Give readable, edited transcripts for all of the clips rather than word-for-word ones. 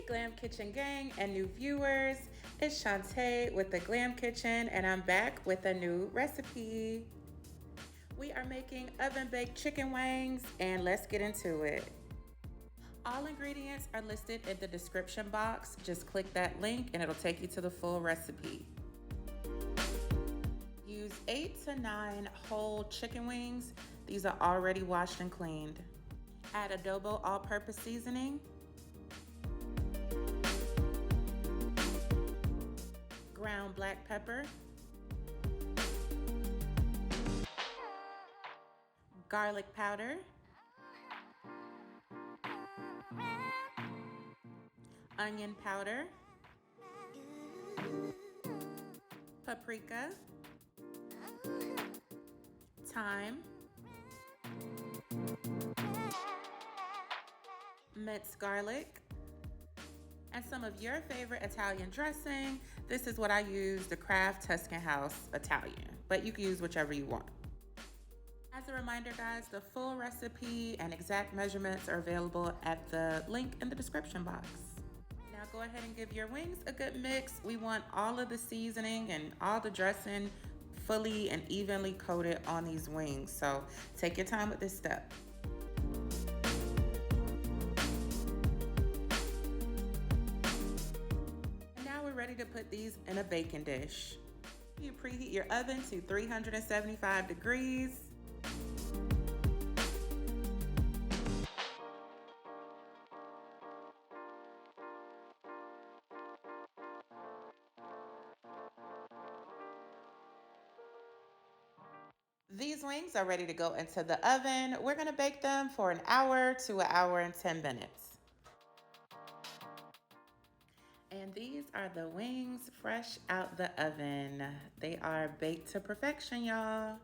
Glam Kitchen gang and new viewers, it's Shantae with the Glam Kitchen, and I'm back with a new recipe. We are making oven-baked chicken wings, and let's get into it. All ingredients are listed in the description box. Just click that link and it'll take you to the full recipe. Use 8 to 9 whole chicken wings. These are already washed and cleaned. Add adobo all-purpose seasoning, ground black pepper, garlic powder, onion powder, paprika, thyme, minced garlic, and some of your favorite Italian dressing. This is what I use, the Kraft Tuscan House Italian, but you can use whichever you want. As a reminder, guys, the full recipe and exact measurements are available at the link in the description box. Now go ahead and give your wings a good mix. We want all of the seasoning and all the dressing fully and evenly coated on these wings, so take your time with this step. Ready to put these in a baking dish. You preheat your oven to 375 degrees. These wings are ready to go into the oven. We're gonna bake them for an hour to an hour and 10 minutes. And these are the wings fresh out the oven. They are baked to perfection, y'all.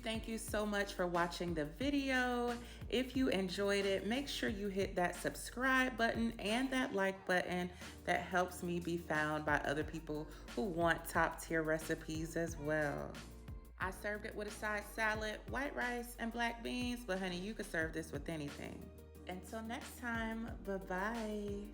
Thank you so much for watching the video. If you enjoyed it, make sure you hit that subscribe button and that like button. That helps me be found by other people who want top tier recipes as well. I served it with a side salad, white rice, and black beans, but honey, you could serve this with anything. Until next time, bye-bye.